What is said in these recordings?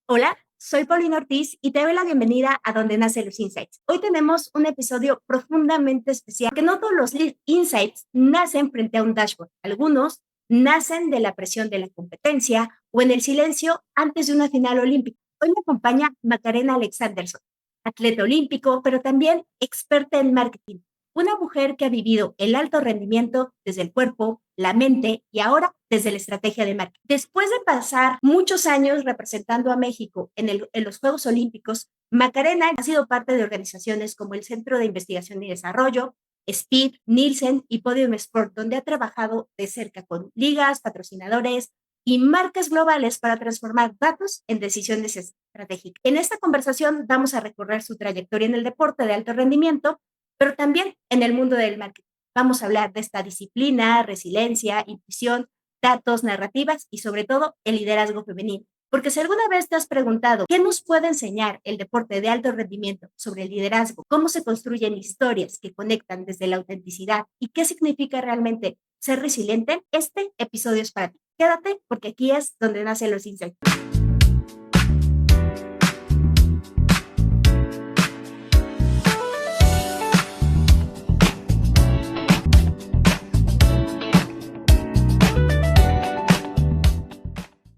Hola, soy Paulina Ortiz y te doy la bienvenida a Donde Nacen los Insights. Hoy tenemos un episodio profundamente especial, que no todos los insights nacen frente a un dashboard. Algunos nacen de la presión de la competencia o en el silencio antes de una final olímpica. Hoy me acompaña Macarena Alexanderson, atleta olímpico, pero también experta en marketing. Una mujer que ha vivido el alto rendimiento desde el cuerpo, la mente y ahora desde la estrategia de marketing. Después de pasar muchos años representando a México en los Juegos Olímpicos, Macarena ha sido parte de organizaciones como el Centro de Investigación y Desarrollo, Speed, Nielsen y Podium Sport, donde ha trabajado de cerca con ligas, patrocinadores y marcas globales para transformar datos en decisiones estratégicas. En esta conversación vamos a recorrer su trayectoria en el deporte de alto rendimiento, pero también en el mundo del marketing. Vamos a hablar de esta disciplina, resiliencia, intuición, datos, narrativas y sobre todo el liderazgo femenino. Porque si alguna vez te has preguntado qué nos puede enseñar el deporte de alto rendimiento sobre el liderazgo, cómo se construyen historias que conectan desde la autenticidad y qué significa realmente ser resiliente, este episodio es para ti. Quédate porque aquí es donde nacen los insights.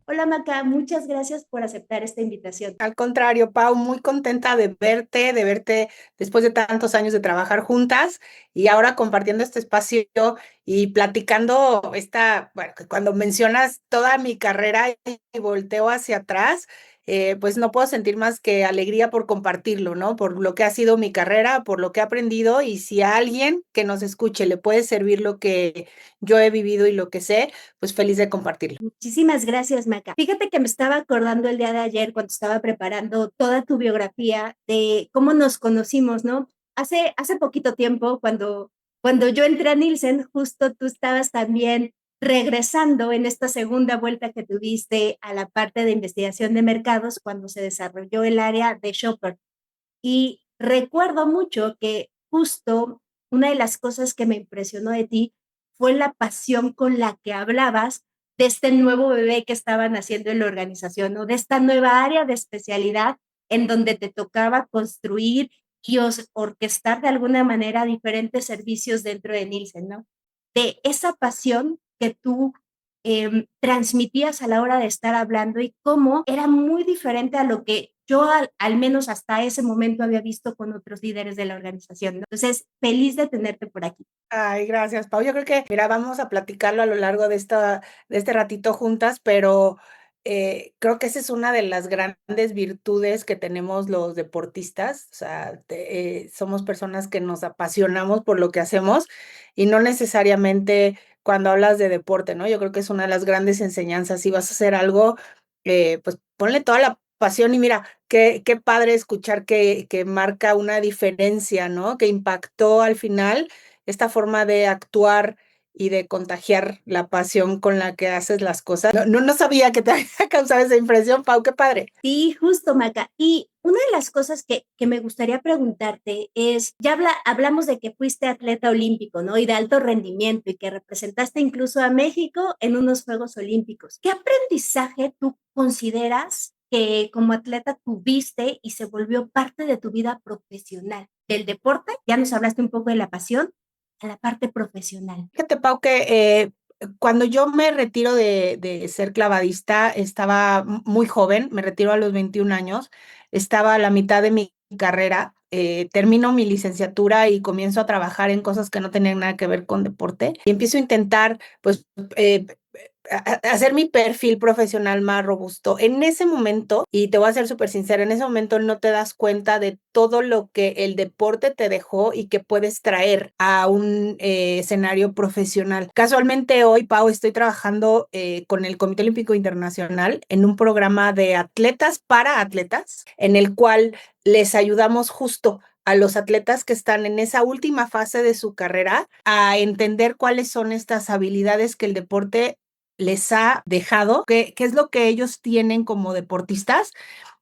Hola Maca, muchas gracias por aceptar esta invitación. Al contrario, Pau, muy contenta de verte después de tantos años de trabajar juntas y ahora compartiendo este espacio y platicando bueno, que cuando mencionas toda mi carrera y volteo hacia atrás, pues no puedo sentir más que alegría por compartirlo, ¿no? Por lo que ha sido mi carrera, por lo que he aprendido y si a alguien que nos escuche le puede servir lo que yo he vivido y lo que sé, pues feliz de compartirlo. Muchísimas gracias, Maca. Fíjate que me estaba acordando el día de ayer cuando estaba preparando toda tu biografía de cómo nos conocimos, ¿no? Hace poquito tiempo, cuando yo entré a Nielsen, justo tú estabas también regresando en esta segunda vuelta que tuviste a la parte de investigación de mercados cuando se desarrolló el área de Shopper. Y recuerdo mucho que justo una de las cosas que me impresionó de ti fue la pasión con la que hablabas de este nuevo bebé que estaban haciendo en la organización, ¿no? De esta nueva área de especialidad en donde te tocaba construir y orquestar de alguna manera diferentes servicios dentro de Nielsen, ¿no? De esa pasión que tú transmitías a la hora de estar hablando y cómo era muy diferente a lo que yo al menos hasta ese momento había visto con otros líderes de la organización, ¿no? Entonces, feliz de tenerte por aquí. Ay, gracias, Pau. Yo creo que, mira, vamos a platicarlo a lo largo de este ratito juntas, pero creo que esa es una de las grandes virtudes que tenemos los deportistas. O sea, somos personas que nos apasionamos por lo que hacemos y no necesariamente cuando hablas de deporte, ¿no? Yo creo que es una de las grandes enseñanzas. Si vas a hacer algo, pues ponle toda la pasión y mira, qué padre escuchar que marca una diferencia, ¿no? Que impactó al final esta forma de actuar y de contagiar la pasión con la que haces las cosas. No sabía que te había causado esa impresión, Pau, qué padre. Sí, justo, Maca. Y una de las cosas que me gustaría preguntarte es, ya hablamos de que fuiste atleta olímpico, ¿no? Y de alto rendimiento y que representaste incluso a México en unos Juegos Olímpicos. ¿Qué aprendizaje tú consideras que como atleta tuviste y se volvió parte de tu vida profesional? Del deporte, ya nos hablaste un poco de la pasión, a la parte profesional. Fíjate, Pau, que cuando yo me retiro de ser clavadista, estaba muy joven, me retiro a los 21 años, estaba a la mitad de mi carrera, termino mi licenciatura y comienzo a trabajar en cosas que no tenían nada que ver con deporte y empiezo a intentar, pues, hacer mi perfil profesional más robusto. En ese momento, y te voy a ser súper sincera, en ese momento no te das cuenta de todo lo que el deporte te dejó y que puedes traer a un escenario profesional. Casualmente hoy, Pau, estoy trabajando con el Comité Olímpico Internacional en un programa de atletas para atletas, en el cual les ayudamos justo a los atletas que están en esa última fase de su carrera a entender cuáles son estas habilidades que el deporte les ha dejado, qué es lo que ellos tienen como deportistas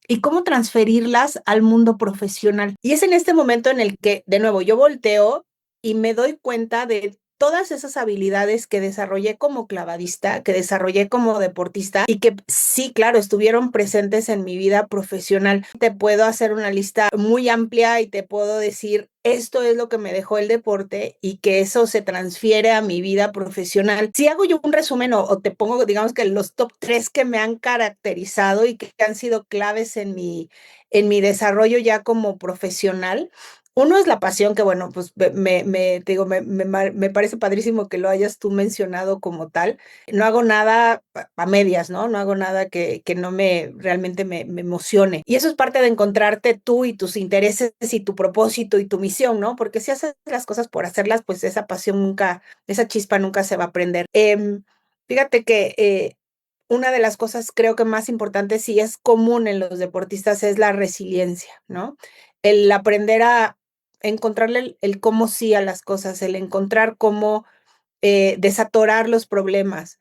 y cómo transferirlas al mundo profesional. Y es en este momento en el que, de nuevo, yo volteo y me doy cuenta de todas esas habilidades que desarrollé como clavadista, que desarrollé como deportista y que sí, claro, estuvieron presentes en mi vida profesional. Te puedo hacer una lista muy amplia y te puedo decir, esto es lo que me dejó el deporte y que eso se transfiere a mi vida profesional. Si hago yo un resumen o te pongo, digamos que los top 3 que me han caracterizado y que han sido claves en mi desarrollo ya como profesional. Uno es la pasión, que bueno, pues te digo, me parece padrísimo que lo hayas tú mencionado como tal. No hago nada a medias, ¿no? No hago nada que no realmente me emocione. Y eso es parte de encontrarte tú y tus intereses y tu propósito y tu misión, ¿no? Porque si haces las cosas por hacerlas, pues esa pasión nunca, esa chispa nunca se va a prender. Fíjate que una de las cosas creo que más importantes y es común en los deportistas es la resiliencia, ¿no? El aprender a encontrarle el cómo sí a las cosas, el encontrar cómo desatorar los problemas.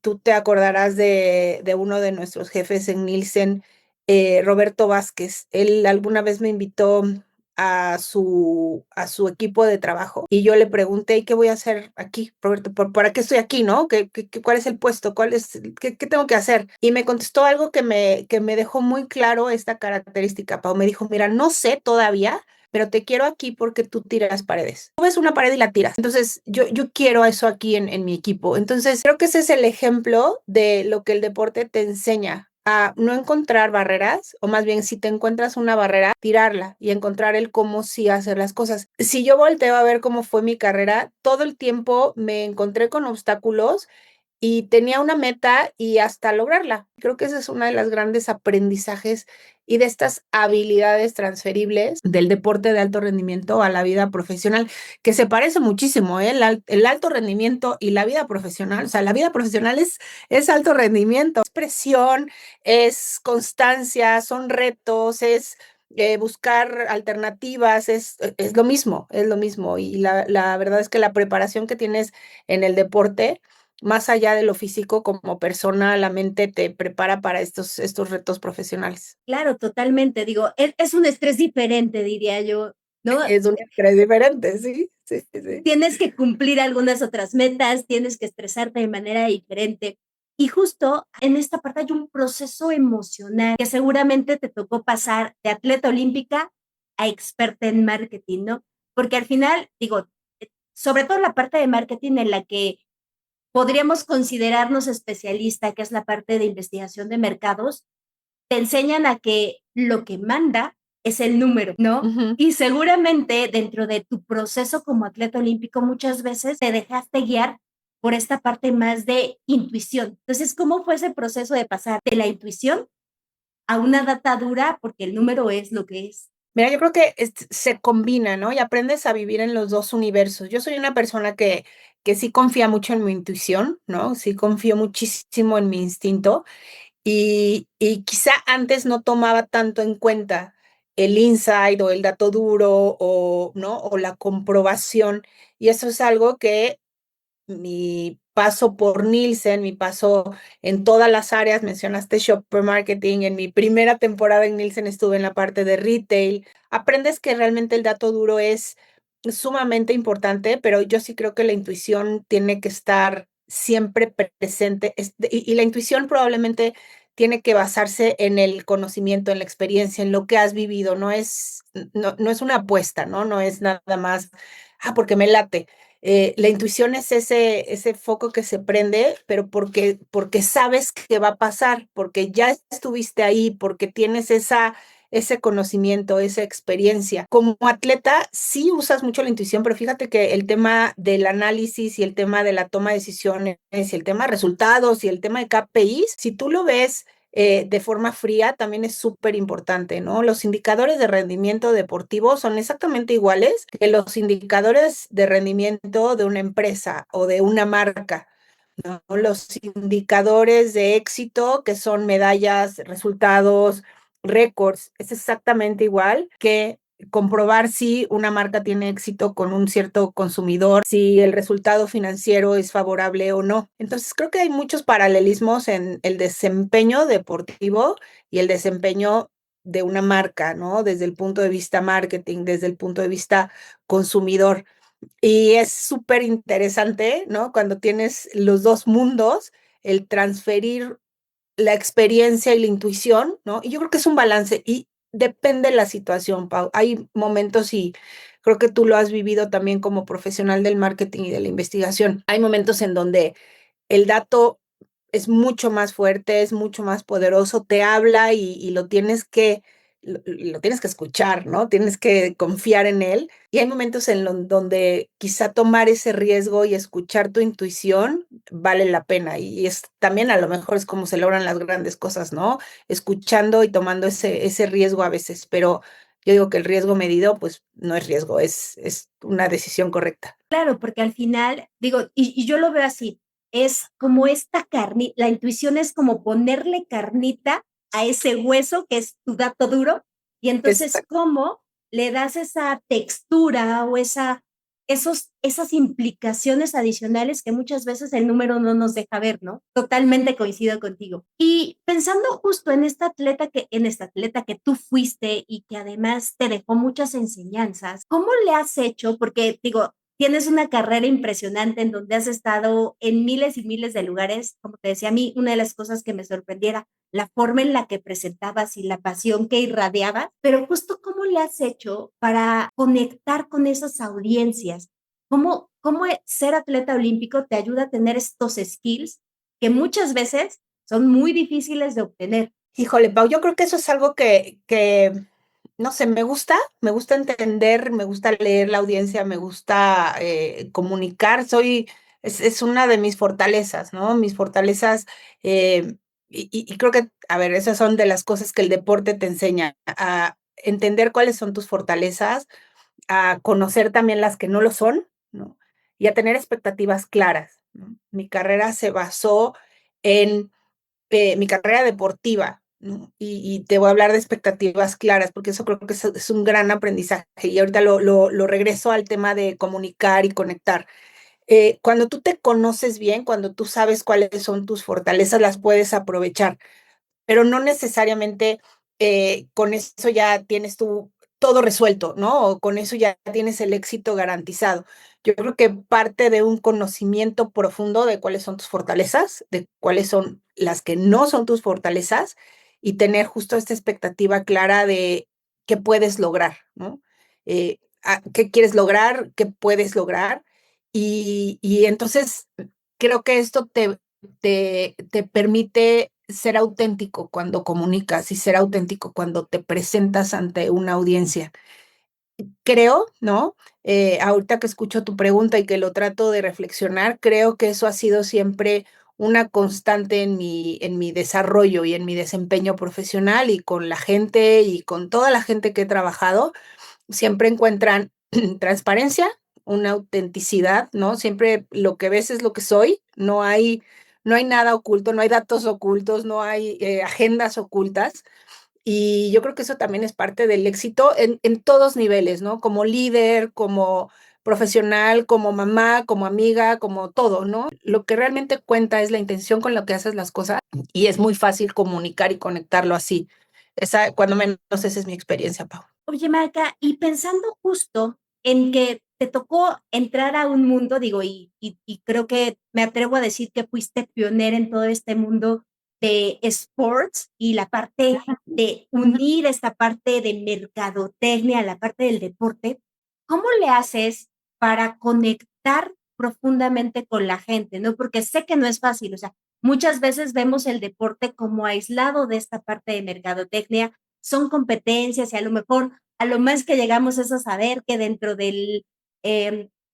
Tú te acordarás de uno de nuestros jefes en Nielsen, Roberto Vázquez. Él alguna vez me invitó a su equipo de trabajo y yo le pregunté, ¿y qué voy a hacer aquí, Roberto? ¿Para qué estoy aquí, no? ¿Cuál es el puesto? ¿Qué tengo que hacer? Y me contestó algo que me dejó muy claro esta característica, Pau. Me dijo, mira, no sé todavía, pero te quiero aquí porque tú tiras paredes. Tú ves una pared y la tiras. Entonces, yo quiero eso aquí en mi equipo. Entonces, creo que ese es el ejemplo de lo que el deporte te enseña a no encontrar barreras, o más bien si te encuentras una barrera, tirarla y encontrar el cómo sí hacer las cosas. Si yo volteo a ver cómo fue mi carrera, todo el tiempo me encontré con obstáculos y tenía una meta y hasta lograrla. Creo que ese es uno de los grandes aprendizajes y de estas habilidades transferibles del deporte de alto rendimiento a la vida profesional, que se parece muchísimo, ¿eh? El alto rendimiento y la vida profesional. O sea, la vida profesional es alto rendimiento, es presión, es constancia, son retos, es buscar alternativas, es lo mismo, es lo mismo. Y la verdad es que la preparación que tienes en el deporte, más allá de lo físico, como persona, la mente te prepara para estos retos profesionales. Claro, totalmente. Digo, es un estrés diferente, diría yo, ¿no? Es un estrés diferente, sí, sí, sí. Tienes que cumplir algunas otras metas, tienes que estresarte de manera diferente. Y justo en esta parte hay un proceso emocional que seguramente te tocó pasar de atleta olímpica a experta en marketing, ¿no? Porque al final, digo, sobre todo la parte de marketing en la que podríamos considerarnos especialista, que es la parte de investigación de mercados, te enseñan a que lo que manda es el número, ¿no? Ujú. Y seguramente dentro de tu proceso como atleta olímpico muchas veces te dejaste guiar por esta parte más de intuición. Entonces, ¿cómo fue ese proceso de pasar de la intuición a una data dura? Porque el número es lo que es. Mira, yo creo que se combina, ¿no? Y aprendes a vivir en los dos universos. Yo soy una persona que sí confía mucho en mi intuición, ¿no? Sí confío muchísimo en mi instinto. Y quizá antes no tomaba tanto en cuenta el insight o el dato duro o, ¿no? O la comprobación. Y eso es algo que mi paso por Nielsen, mi paso en todas las áreas, mencionaste shopper marketing, en mi primera temporada en Nielsen estuve en la parte de retail, aprendes que realmente el dato duro es sumamente importante, pero yo sí creo que la intuición tiene que estar siempre presente y la intuición probablemente tiene que basarse en el conocimiento, en la experiencia, en lo que has vivido, no es una apuesta, ¿no? No es nada más, porque me late. La intuición es ese foco que se prende, pero porque sabes que va a pasar, porque ya estuviste ahí, porque tienes ese conocimiento, esa experiencia. Como atleta, sí usas mucho la intuición, pero fíjate que el tema del análisis y el tema de la toma de decisiones y el tema de resultados y el tema de KPIs, si tú lo ves de forma fría, también es súper importante, ¿no? Los indicadores de rendimiento deportivo son exactamente iguales que los indicadores de rendimiento de una empresa o de una marca, ¿no? Los indicadores de éxito, que son medallas, resultados, récords, es exactamente igual que comprobar si una marca tiene éxito con un cierto consumidor, si el resultado financiero es favorable o no. Entonces, creo que hay muchos paralelismos en el desempeño deportivo y el desempeño de una marca, ¿no? Desde el punto de vista marketing, desde el punto de vista consumidor. Y es súper interesante, ¿no? Cuando tienes los dos mundos, el transferir la experiencia y la intuición, ¿no? Y yo creo que es un balance y depende de la situación, Pau. Hay momentos y creo que tú lo has vivido también como profesional del marketing y de la investigación. Hay momentos en donde el dato es mucho más fuerte, es mucho más poderoso, te habla y lo tienes que escuchar, ¿no? Tienes que confiar en él. Y hay momentos donde quizá tomar ese riesgo y escuchar tu intuición vale la pena. Y es también a lo mejor es como se logran las grandes cosas, ¿no? Escuchando y tomando ese riesgo a veces. Pero yo digo que el riesgo medido, pues no es riesgo, es una decisión correcta. Claro, porque al final, digo, y yo lo veo así, es como esta carne, la intuición es como ponerle carnita a ese hueso que es tu dato duro, y entonces Exacto. cómo le das esa textura o esas implicaciones adicionales que muchas veces el número no nos deja ver, ¿no? Totalmente coincido contigo. Y pensando justo en esta atleta que tú fuiste y que además te dejó muchas enseñanzas, ¿cómo le has hecho? Porque digo, tienes una carrera impresionante en donde has estado en miles y miles de lugares. Como te decía, a mí una de las cosas que me sorprendiera, la forma en la que presentabas y la pasión que irradiabas, pero justo cómo le has hecho para conectar con esas audiencias. ¿Cómo ser atleta olímpico te ayuda a tener estos skills que muchas veces son muy difíciles de obtener? Híjole, Pau, yo creo que eso es algo no sé, me gusta entender, me gusta leer la audiencia, me gusta comunicar, es una de mis fortalezas, ¿no? Mis fortalezas, eh, y creo que, a ver, esas son de las cosas que el deporte te enseña, a entender cuáles son tus fortalezas, a conocer también las que no lo son, ¿no? Y a tener expectativas claras, ¿no? Mi carrera se basó en mi carrera deportiva, ¿no? Y te voy a hablar de expectativas claras, porque eso creo que es un gran aprendizaje. Y ahorita lo regreso al tema de comunicar y conectar. Cuando tú te conoces bien, cuando tú sabes cuáles son tus fortalezas, las puedes aprovechar, pero no necesariamente con eso ya tienes tú todo resuelto, ¿no? O con eso ya tienes el éxito garantizado. Yo creo que parte de un conocimiento profundo de cuáles son tus fortalezas, de cuáles son las que no son tus fortalezas y tener justo esta expectativa clara de qué puedes lograr, ¿no? ¿Qué quieres lograr? ¿Qué puedes lograr? Y entonces creo que esto te permite ser auténtico cuando comunicas y ser auténtico cuando te presentas ante una audiencia. Creo, ¿no? Ahorita que escucho tu pregunta y que lo trato de reflexionar, creo que eso ha sido siempre una constante en mi desarrollo y en mi desempeño profesional y con la gente y con toda la gente que he trabajado siempre encuentran transparencia, una autenticidad, ¿no? Siempre lo que ves es lo que soy, no hay nada oculto, no hay datos ocultos, no hay agendas ocultas. Y yo creo que eso también es parte del éxito en todos niveles, ¿no? Como líder, como profesional, como mamá, como amiga, como todo, ¿no? Lo que realmente cuenta es la intención con la que haces las cosas y es muy fácil comunicar y conectarlo así. Cuando menos esa es mi experiencia, Pau. Oye, Marca, y pensando justo en que te tocó entrar a un mundo, digo, y creo que me atrevo a decir que fuiste pionera en todo este mundo de sports y la parte de unir esta parte de mercadotecnia, la parte del deporte, ¿cómo le haces para conectar profundamente con la gente, no? Porque sé que no es fácil, o sea, muchas veces vemos el deporte como aislado de esta parte de mercadotecnia, son competencias y a lo mejor a lo más que llegamos es a saber que dentro del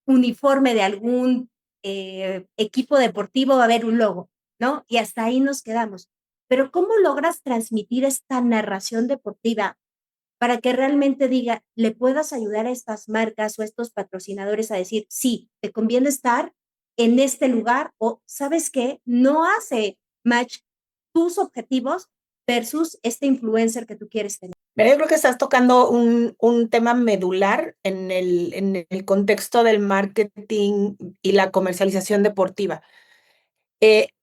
uniforme de algún equipo deportivo va a haber un logo, ¿no? Y hasta ahí nos quedamos. Pero ¿cómo logras transmitir esta narración deportiva para que realmente diga, le puedas ayudar a estas marcas o a estos patrocinadores a decir, sí, te conviene estar en este lugar o, ¿sabes qué? No hace match tus objetivos versus este influencer que tú quieres tener. Mira, yo creo que estás tocando un tema medular en el contexto del marketing y la comercialización deportiva.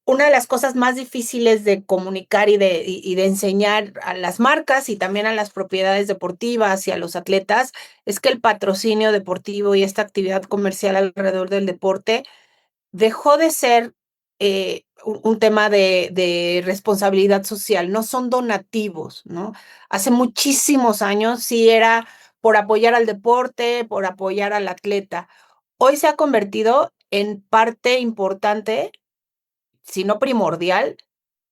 una de las cosas más difíciles de comunicar y de enseñar a las marcas y también a las propiedades deportivas y a los atletas es que el patrocinio deportivo y esta actividad comercial alrededor del deporte dejó de ser un tema de responsabilidad social, no son donativos, ¿no? Hace muchísimos años sí era por apoyar al deporte, por apoyar al atleta. Hoy se ha convertido en parte importante, si no primordial,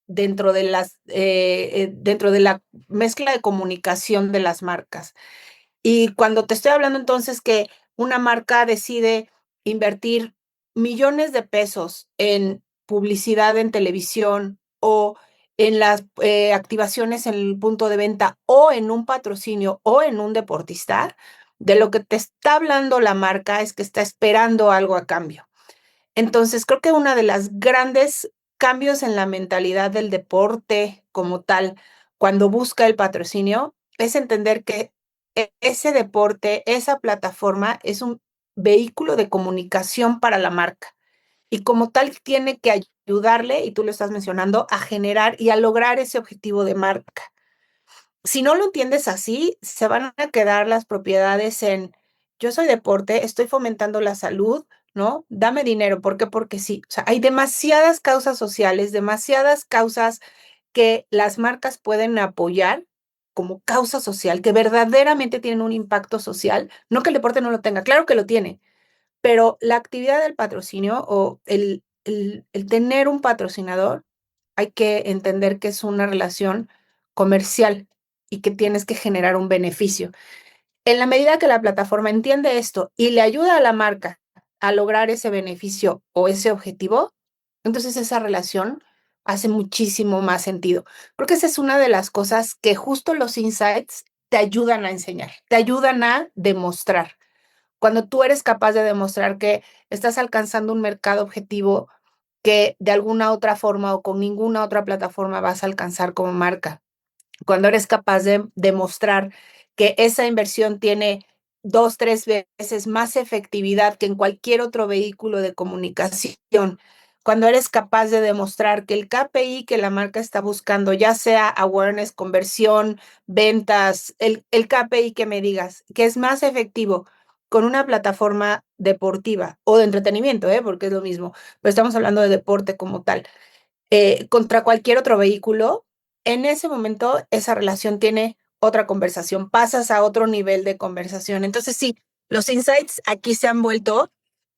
dentro de la mezcla de comunicación de las marcas. Y cuando te estoy hablando entonces que una marca decide invertir millones de pesos en publicidad en televisión o en las activaciones en el punto de venta o en un patrocinio o en un deportista, de lo que te está hablando la marca es que está esperando algo a cambio. Entonces, creo que una de las grandes cambios en la mentalidad del deporte como tal, cuando busca el patrocinio, es entender que ese deporte, esa plataforma es un vehículo de comunicación para la marca y como tal tiene que ayudarle, y tú lo estás mencionando, a generar y a lograr ese objetivo de marca. Si no lo entiendes así, se van a quedar las propiedades en, yo soy deporte, estoy fomentando la salud, ¿no? Dame dinero, ¿por qué? Porque sí. O sea, hay demasiadas causas sociales, demasiadas causas que las marcas pueden apoyar como causa social, que verdaderamente tienen un impacto social. No que el deporte no lo tenga, claro que lo tiene, pero la actividad del patrocinio o el tener un patrocinador, hay que entender que es una relación comercial y que tienes que generar un beneficio. En la medida que la plataforma entiende esto y le ayuda a la marca a lograr ese beneficio o ese objetivo, entonces esa relación hace muchísimo más sentido. Creo que esa es una de las cosas que justo los insights te ayudan a enseñar, te ayudan a demostrar. Cuando tú eres capaz de demostrar que estás alcanzando un mercado objetivo que de alguna otra forma o con ninguna otra plataforma vas a alcanzar como marca. Cuando eres capaz de demostrar que esa inversión tiene 2, 3 veces más efectividad que en cualquier otro vehículo de comunicación. Cuando eres capaz de demostrar que el KPI que la marca está buscando, ya sea awareness, conversión, ventas, el KPI que me digas, que es más efectivo con una plataforma deportiva o de entretenimiento, porque es lo mismo, pero estamos hablando de deporte como tal, contra cualquier otro vehículo, en ese momento esa relación tiene otra conversación, pasas a otro nivel de conversación. Entonces sí, los insights aquí se han vuelto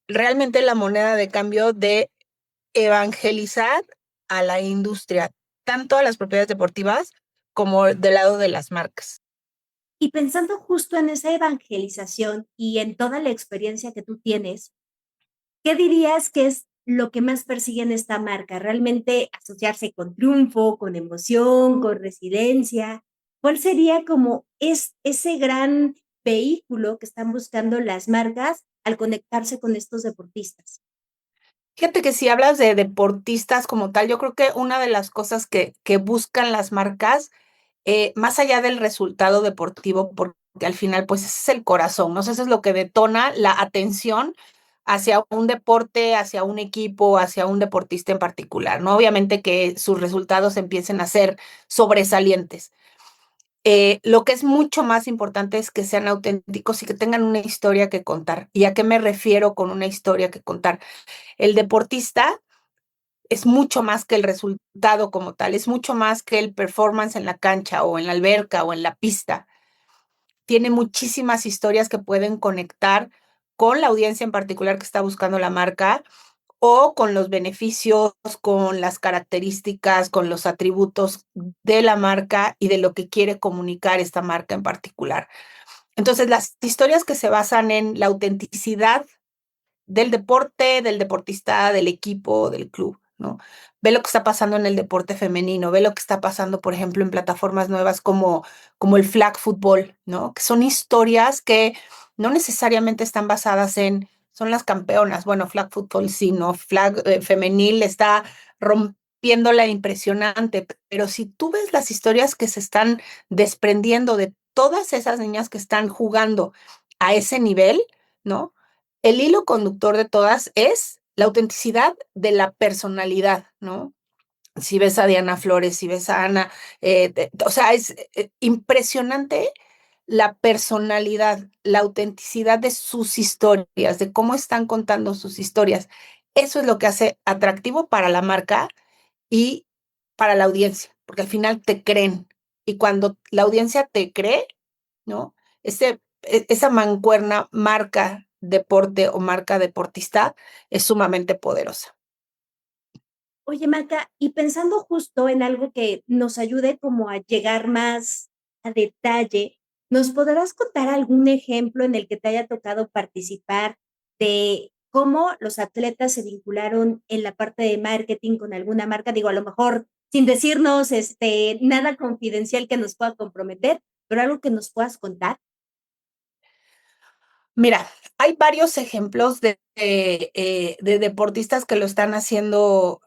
realmente la moneda de cambio de evangelizar a la industria, tanto a las propiedades deportivas como del lado de las marcas. Y pensando justo en esa evangelización y en toda la experiencia que tú tienes, ¿qué dirías que es lo que más persigue en esta marca? ¿Realmente asociarse con triunfo, con emoción, con resiliencia? ¿Cuál sería como ese gran vehículo que están buscando las marcas al conectarse con estos deportistas? Fíjate que si hablas de deportistas como tal, yo creo que una de las cosas que buscan las marcas, más allá del resultado deportivo, porque al final, pues, ese es el corazón, ¿no? O sea, eso es lo que detona la atención hacia un deporte, hacia un equipo, hacia un deportista en particular, ¿no? Obviamente que sus resultados empiecen a ser sobresalientes. Lo que es mucho más importante es que sean auténticos y que tengan una historia que contar. ¿Y a qué me refiero con una historia que contar? El deportista es mucho más que el resultado como tal, es mucho más que el performance en la cancha o en la alberca o en la pista. Tiene muchísimas historias que pueden conectar con la audiencia en particular que está buscando la marca o con los beneficios, con las características, con los atributos de la marca y de lo que quiere comunicar esta marca en particular. Entonces, las historias que se basan en la autenticidad del deporte, del deportista, del equipo, del club, ¿no? Ve lo que está pasando en el deporte femenino, ve lo que está pasando, por ejemplo, en plataformas nuevas como el flag football, ¿no? Que son historias que no necesariamente están basadas en, son las campeonas, bueno, flag football sí, ¿no? Flag femenil está rompiéndola impresionante, pero si tú ves las historias que se están desprendiendo de todas esas niñas que están jugando a ese nivel, ¿no? El hilo conductor de todas es la autenticidad de la personalidad, ¿no? Si ves a Diana Flores, si ves a Ana, o sea, es impresionante la personalidad, la autenticidad de sus historias, de cómo están contando sus historias. Eso es lo que hace atractivo para la marca y para la audiencia, porque al final te creen. Y cuando la audiencia te cree, ¿no? Esa mancuerna marca deporte o marca deportista es sumamente poderosa. Oye, Maca, y pensando justo en algo que nos ayude como a llegar más a detalle, ¿nos podrás contar algún ejemplo en el que te haya tocado participar de cómo los atletas se vincularon en la parte de marketing con alguna marca? Digo, a lo mejor sin decirnos nada confidencial que nos pueda comprometer, pero algo que nos puedas contar. Mira, hay varios ejemplos de deportistas que lo están haciendo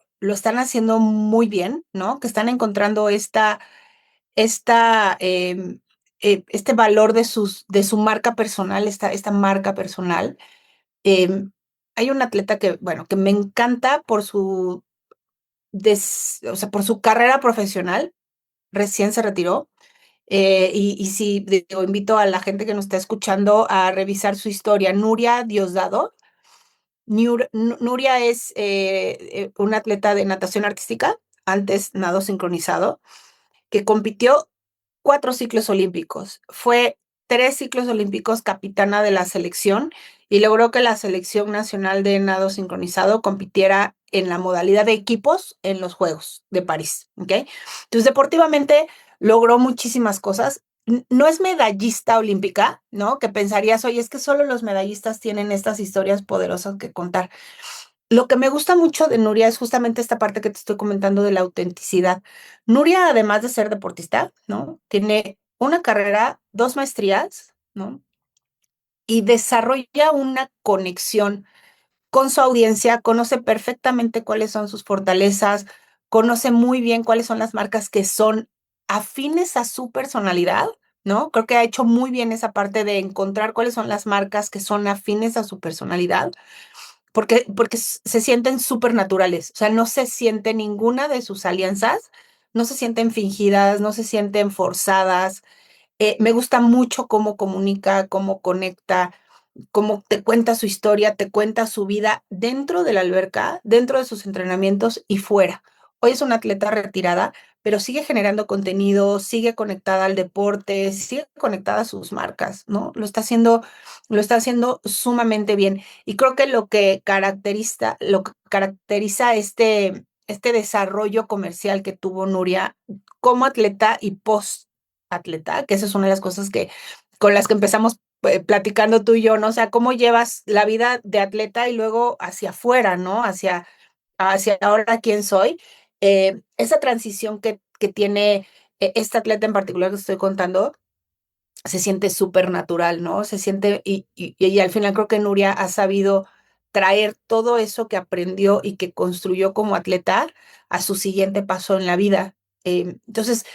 muy bien, ¿no? Que están encontrando esta, este valor de su marca personal, esta marca personal. Em, Hay un atleta que, bueno, que me encanta por o sea, por su carrera profesional, recién se retiró. Y sí, digo, invito a la gente que nos está escuchando a revisar su historia. Nuria Diosdado. Nuria es una atleta de natación artística, antes nado sincronizado, que compitió 4 ciclos olímpicos. Fue 3 ciclos olímpicos capitana de la selección y logró que la selección nacional de nado sincronizado compitiera en la modalidad de equipos en los Juegos de París, ¿ok? Entonces, deportivamente logró muchísimas cosas. No es medallista olímpica, ¿no? Que pensarías, oye, es que solo los medallistas tienen estas historias poderosas que contar. Lo que me gusta mucho de Nuria es justamente esta parte que te estoy comentando de la autenticidad. Nuria, además de ser deportista, ¿no? Tiene una carrera, 2 maestrías, ¿no? Y desarrolla una conexión con su audiencia, conoce perfectamente cuáles son sus fortalezas, conoce muy bien cuáles son las marcas que son afines a su personalidad, ¿no? Creo que ha hecho muy bien esa parte de encontrar cuáles son las marcas que son afines a su personalidad porque se sienten súper naturales, o sea, no se siente ninguna de sus alianzas, no se sienten fingidas, no se sienten forzadas. Me gusta mucho cómo comunica, cómo conecta, cómo te cuenta su historia, te cuenta su vida dentro de la alberca, dentro de sus entrenamientos y fuera. Hoy es una atleta retirada, pero sigue generando contenido, sigue conectada al deporte, sigue conectada a sus marcas, ¿no? Lo está haciendo sumamente bien. Y creo que lo que caracteriza este desarrollo comercial que tuvo Nuria como atleta y post atleta, que esa es una de las cosas con las que empezamos platicando tú y yo, ¿no? O sea, cómo llevas la vida de atleta y luego hacia afuera, ¿no? Hacia ahora quién soy. Esa transición que tiene esta atleta en particular que estoy contando, se siente súper natural, ¿no? Se siente, y al final creo que Nuria ha sabido traer todo eso que aprendió y que construyó como atleta a su siguiente paso en la vida. Entonces,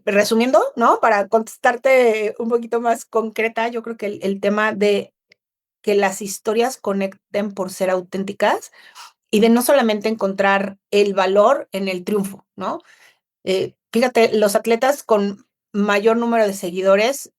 resumiendo, ¿no? Para contestarte un poquito más concreta, yo creo que el tema de que las historias conecten por ser auténticas y de no solamente encontrar el valor en el triunfo, ¿no? Fíjate, los atletas con mayor número de seguidores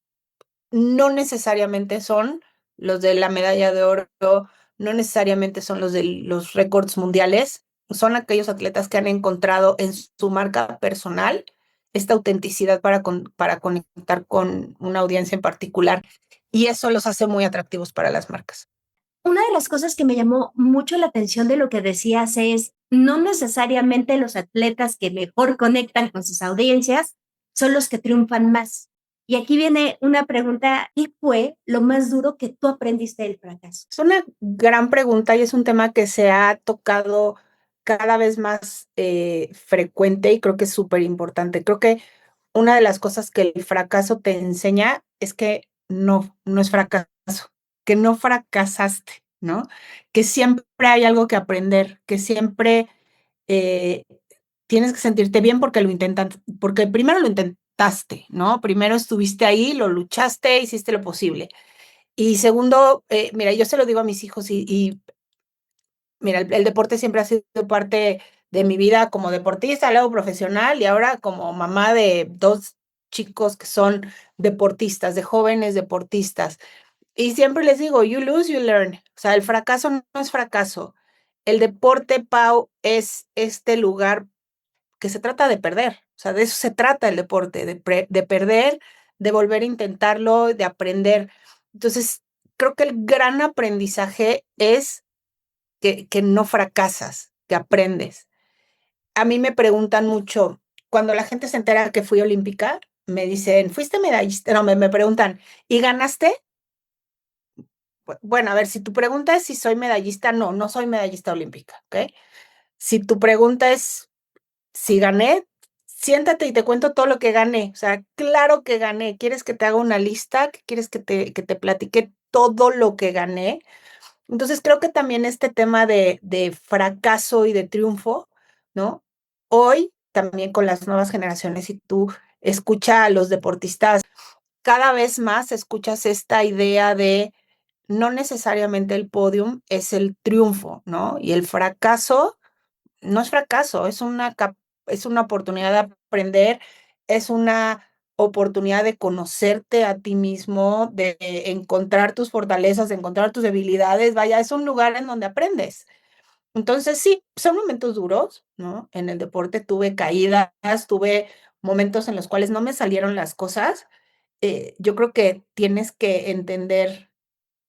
no necesariamente son los de la medalla de oro, no necesariamente son los de los récords mundiales, son aquellos atletas que han encontrado en su marca personal esta autenticidad para conectar con una audiencia en particular y eso los hace muy atractivos para las marcas. Una de las cosas que me llamó mucho la atención de lo que decías es, no necesariamente los atletas que mejor conectan con sus audiencias son los que triunfan más. Y aquí viene una pregunta, ¿qué fue lo más duro que tú aprendiste del fracaso? Es una gran pregunta y es un tema que se ha tocado cada vez más frecuente y creo que es súper importante. Creo que una de las cosas que el fracaso te enseña es que no es fracaso, que no fracasaste, ¿no? Que siempre hay algo que aprender, que siempre eh, tienes que sentirte bien porque lo intentan, porque primero lo intentaste, ¿no? Primero estuviste ahí, lo luchaste, hiciste lo posible. Y segundo, mira, yo se lo digo a mis hijos y Mira, el deporte siempre ha sido parte de mi vida como deportista, luego profesional y ahora como mamá de 2 chicos que son deportistas, de jóvenes deportistas. Y siempre les digo: "You lose, you learn". O sea, el fracaso no es fracaso. El deporte, Pau, es este lugar que se trata de perder. O sea, de eso se trata el deporte, de perder, de volver a intentarlo, de aprender. Entonces, creo que el gran aprendizaje es que no fracasas, que aprendes. A mí me preguntan mucho, cuando la gente se entera que fui olímpica, me dicen: "¿Fuiste medallista?". No, me preguntan: "¿Y ganaste?". Bueno, a ver, si tu pregunta es si soy medallista, no, no soy medallista olímpica, ¿okey? Si tu pregunta es si gané, siéntate y te cuento todo lo que gané. O sea, claro que gané. ¿Quieres que te haga una lista? ¿Quieres que te platique todo lo que gané? Entonces, creo que también este tema de fracaso y de triunfo, ¿no? Hoy, también con las nuevas generaciones, si tú escucha a los deportistas, cada vez más escuchas esta idea de no necesariamente el pódium es el triunfo, ¿no? Y el fracaso no es fracaso, es una oportunidad de aprender, es una oportunidad de conocerte a ti mismo, de encontrar tus fortalezas, de encontrar tus debilidades, vaya, es un lugar en donde aprendes. Entonces, sí, son momentos duros, ¿no? En el deporte tuve caídas, tuve momentos en los cuales no me salieron las cosas. Yo creo que tienes que entender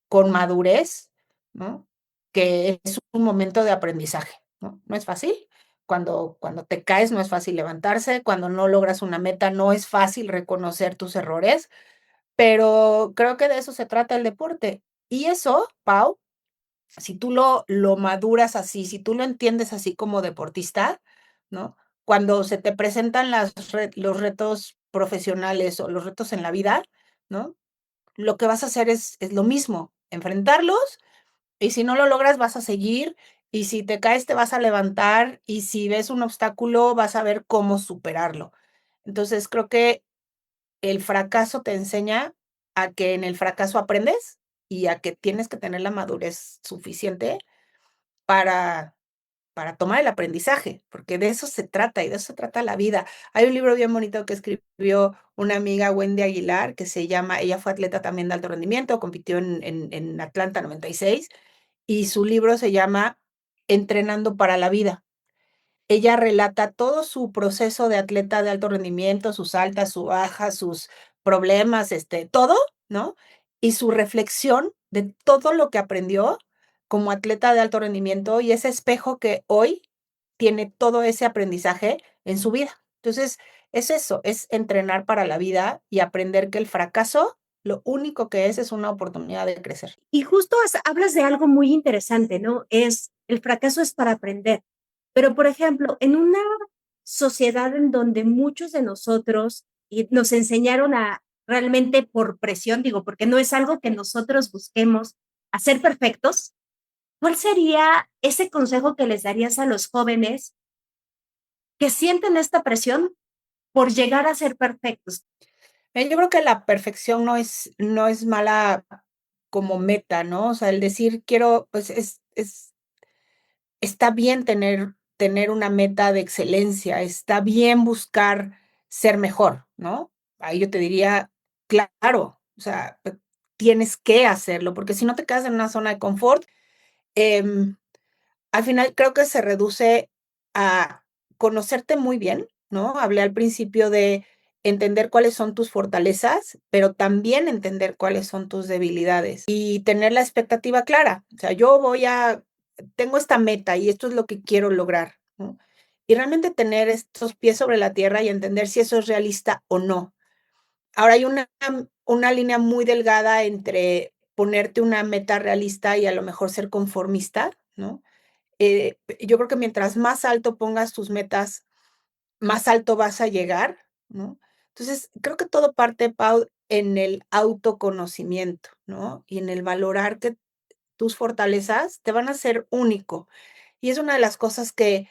con madurez, ¿no? Que es un momento de aprendizaje, ¿no? No es fácil. Cuando te caes no es fácil levantarse, cuando no logras una meta no es fácil reconocer tus errores, pero creo que de eso se trata el deporte. Y eso, Pau, si tú lo maduras así, si tú lo entiendes así como deportista, ¿no? Cuando se te presentan los retos profesionales o los retos en la vida, ¿no? Lo que vas a hacer es lo mismo, enfrentarlos y si no lo logras vas a seguir y si te caes te vas a levantar y si ves un obstáculo vas a ver cómo superarlo. Entonces, creo que el fracaso te enseña a que en el fracaso aprendes y a que tienes que tener la madurez suficiente para tomar el aprendizaje, porque de eso se trata y de eso se trata la vida. Hay un libro bien bonito que escribió una amiga, Wendy Aguilar, que se llama ella fue atleta también de alto rendimiento, compitió en Atlanta 96, y su libro se llama Entrenando para la vida. Ella relata todo su proceso de atleta de alto rendimiento, sus altas, sus bajas, sus problemas, todo, ¿no? Y su reflexión de todo lo que aprendió como atleta de alto rendimiento y ese espejo que hoy tiene todo ese aprendizaje en su vida. Entonces, es eso, es entrenar para la vida y aprender que el fracaso, lo único que es una oportunidad de crecer. Y justo hablas de algo muy interesante, ¿no? Es el fracaso es para aprender. Pero, por ejemplo, en una sociedad en donde muchos de nosotros nos enseñaron a realmente por presión, digo, porque no es algo que nosotros busquemos, a ser perfectos, ¿cuál sería ese consejo que les darías a los jóvenes que sienten esta presión por llegar a ser perfectos? Yo creo que la perfección no es mala como meta, ¿no? O sea, el decir quiero, pues, está bien tener una meta de excelencia, está bien buscar ser mejor, ¿no? Ahí yo te diría, claro, o sea, tienes que hacerlo, porque si no te quedas en una zona de confort, em, al final creo que se reduce a conocerte muy bien, ¿no? Hablé al principio de entender cuáles son tus fortalezas, pero también entender cuáles son tus debilidades y tener la expectativa clara. O sea, tengo esta meta y esto es lo que quiero lograr, ¿no? Y realmente tener estos pies sobre la tierra y entender si eso es realista o no. Ahora hay una línea muy delgada entre ponerte una meta realista y a lo mejor ser conformista, ¿no? Yo creo que mientras más alto pongas tus metas, más alto vas a llegar, ¿no? Entonces, creo que todo parte, Pau, en el autoconocimiento, ¿no? Y en el valorar que tus fortalezas te van a hacer único. Y es una de las cosas que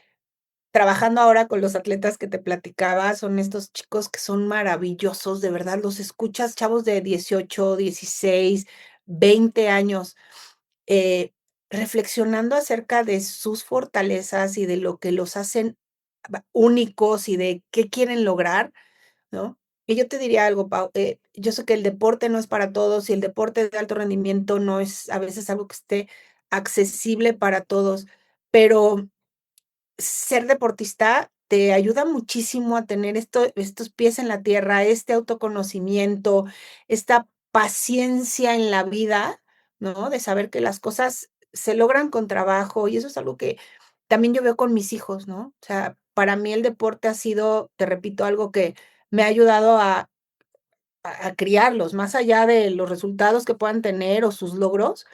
trabajando ahora con los atletas que te platicaba, son estos chicos que son maravillosos, de verdad, los escuchas, chavos de 18, 16, 20 años, reflexionando acerca de sus fortalezas y de lo que los hacen únicos y de qué quieren lograr, ¿no? Y yo te diría algo, Pau, yo sé que el deporte no es para todos y el deporte de alto rendimiento no es a veces algo que esté accesible para todos, pero ser deportista te ayuda muchísimo a tener estos pies en la tierra, este autoconocimiento, esta paciencia en la vida, ¿no? De saber que las cosas se logran con trabajo y eso es algo que también yo veo con mis hijos, ¿no? O sea, para mí el deporte ha sido, te repito, algo que me ha ayudado a criarlos, más allá de los resultados que puedan tener o sus logros,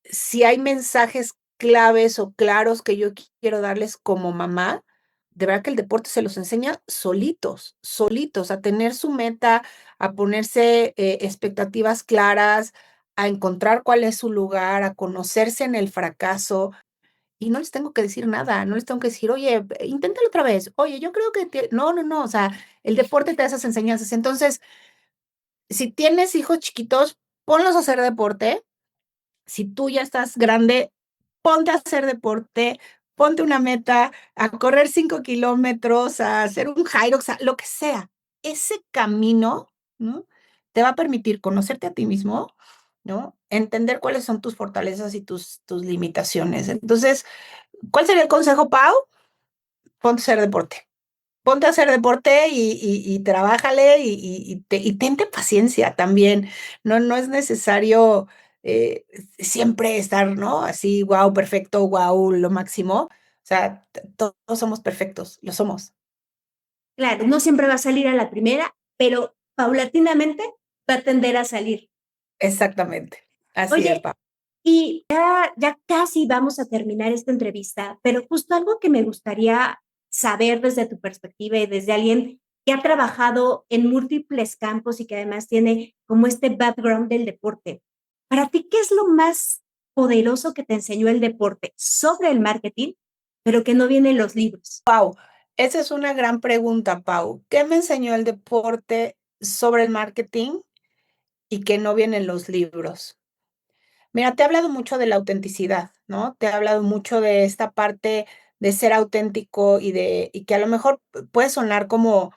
si hay mensajes claves o claros que yo quiero darles como mamá, de verdad que el deporte se los enseña solitos, solitos, a tener su meta, a ponerse, expectativas claras, a encontrar cuál es su lugar, a conocerse en el fracaso, y no les tengo que decir nada, no les tengo que decir: "Oye, inténtalo otra vez. Oye, yo creo que te", no, no, no, o sea, el deporte te da esas enseñanzas. Entonces, si tienes hijos chiquitos, ponlos a hacer deporte. Si tú ya estás grande, ponte a hacer deporte, ponte una meta, a correr 5 kilómetros, a hacer un Hyrox, lo que sea. Ese camino, ¿no? Te va a permitir conocerte a ti mismo, ¿no? Entender cuáles son tus fortalezas y tus limitaciones. Entonces, ¿cuál sería el consejo, Pau? Ponte a hacer deporte. Ponte a hacer deporte y trabájale y tente paciencia también. No es necesario, siempre estar, ¿no? Así, guau, perfecto, guau, lo máximo. O sea, todos somos perfectos, lo somos. Claro, no siempre va a salir a la primera, pero paulatinamente va a tender a salir. Exactamente. Así es, Oye, Pau. y ya casi vamos a terminar esta entrevista, pero justo algo que me gustaría saber desde tu perspectiva y desde alguien que ha trabajado en múltiples campos y que además tiene como este background del deporte. Para ti, ¿qué es lo más poderoso que te enseñó el deporte sobre el marketing, pero que no viene en los libros? Pau, esa es una gran pregunta, Pau. ¿Qué me enseñó el deporte sobre el marketing y que no viene en los libros? Mira, te he hablado mucho de la autenticidad, ¿no? Te he hablado mucho de esta parte de ser auténtico y que a lo mejor puede sonar como,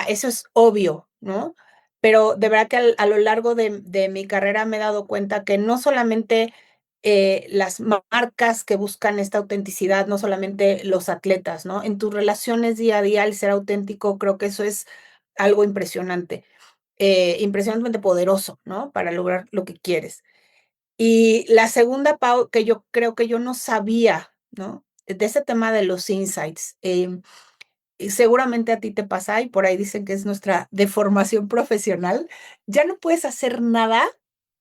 eso es obvio, ¿no? Pero de verdad que a lo largo de mi carrera me he dado cuenta que no solamente, las marcas que buscan esta autenticidad, no solamente los atletas, ¿no? En tus relaciones día a día, el ser auténtico, creo que eso es algo impresionante, impresionantemente poderoso, ¿no? Para lograr lo que quieres. Y la segunda, Pau, que yo creo que yo no sabía, ¿no? De ese tema de los insights, y seguramente a ti te pasa, y por ahí dicen que es nuestra deformación profesional, ya no puedes hacer nada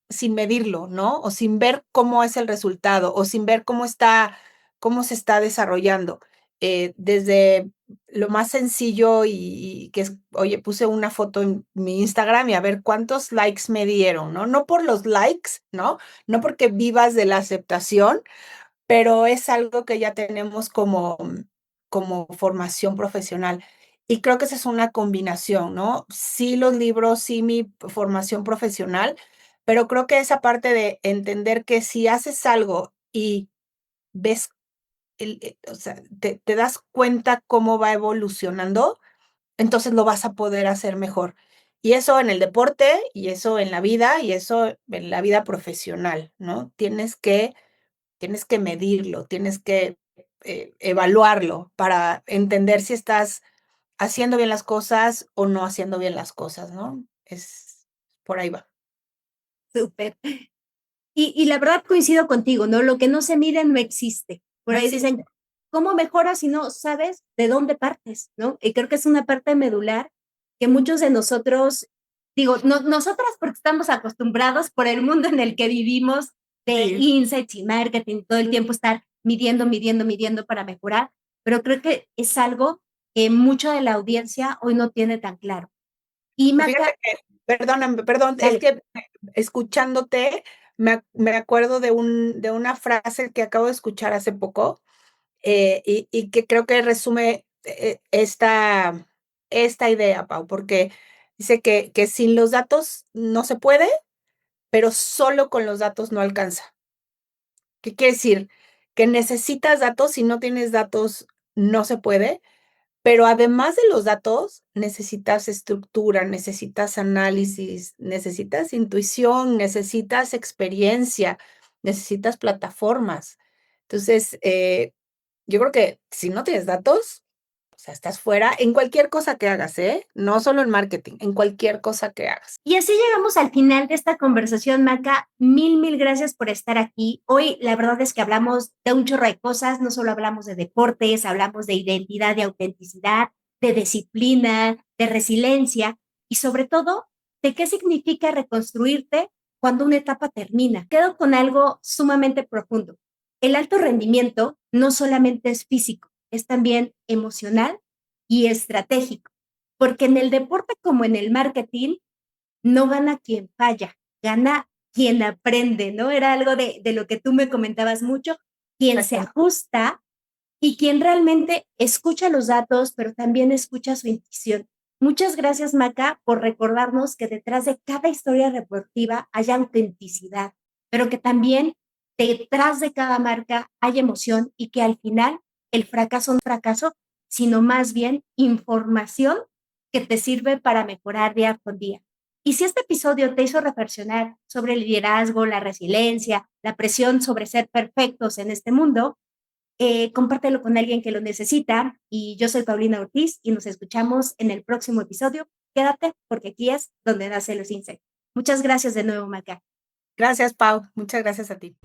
sin medirlo, ¿no? O sin ver cómo es el resultado, o sin ver cómo se está desarrollando. Desde lo más sencillo y que es, oye, puse una foto en mi Instagram y a ver cuántos likes me dieron, ¿no? No por los likes, ¿no? No porque vivas de la aceptación, pero es algo que ya tenemos como formación profesional. Y creo que esa es una combinación, ¿no? Sí, los libros, sí, mi formación profesional, pero creo que esa parte de entender que si haces algo y ves o sea, te das cuenta cómo va evolucionando, entonces lo vas a poder hacer mejor. Y eso en el deporte, y eso en la vida, y eso en la vida profesional, ¿no? Tienes que medirlo, tienes que, evaluarlo para entender si estás haciendo bien las cosas o no haciendo bien las cosas, ¿no? Es por ahí va. Súper. Y la verdad coincido contigo, ¿no? Lo que no se mide no existe. Por No ahí existe. dicen, ¿cómo mejoras si no sabes de dónde partes, ¿no? Y creo que es una parte medular que muchos de nosotros, digo, no, nosotras porque estamos acostumbrados por el mundo en el que vivimos de Sí. insights y marketing, todo el tiempo estar midiendo, midiendo, midiendo para mejorar, pero creo que es algo que mucha de la audiencia hoy no tiene tan claro. Y Fíjate Maca, que, perdóname, perdón, es dale. que escuchándote me acuerdo de una frase que acabo de escuchar hace poco, y que creo que resume, esta idea, Pau, porque dice que sin los datos no se puede, pero solo con los datos no alcanza. ¿Qué quiere decir? Que necesitas datos, si no tienes datos, no se puede, pero además de los datos, necesitas estructura, necesitas análisis, necesitas intuición, necesitas experiencia, necesitas plataformas. Entonces, yo creo que si no tienes datos, o sea, estás fuera en cualquier cosa que hagas, ¿eh? No solo en marketing, en cualquier cosa que hagas. Y así llegamos al final de esta conversación, Maca. Mil gracias por estar aquí. Hoy la verdad es que hablamos de un chorro de cosas, no solo hablamos de deportes, hablamos de identidad, de autenticidad, de disciplina, de resiliencia y sobre todo de qué significa reconstruirte cuando una etapa termina. Quedo con algo sumamente profundo. El alto rendimiento no solamente es físico, es también emocional y estratégico, porque en el deporte como en el marketing, no gana quien falla, gana quien aprende, ¿no? Era algo de lo que tú me comentabas mucho, quien se ajusta y quien realmente escucha los datos, pero también escucha su intuición. Muchas gracias, Maca, por recordarnos que detrás de cada historia deportiva hay autenticidad, pero que también detrás de cada marca hay emoción y que al final el fracaso no es fracaso, sino más bien información que te sirve para mejorar día con día. Y si este episodio te hizo reflexionar sobre el liderazgo, la resiliencia, la presión sobre ser perfectos en este mundo, compártelo con alguien que lo necesita. Y yo soy Paulina Ortiz y nos escuchamos en el próximo episodio. Quédate porque aquí es donde nacen los insights. Muchas gracias de nuevo, Maca. Gracias, Pau. Muchas gracias a ti.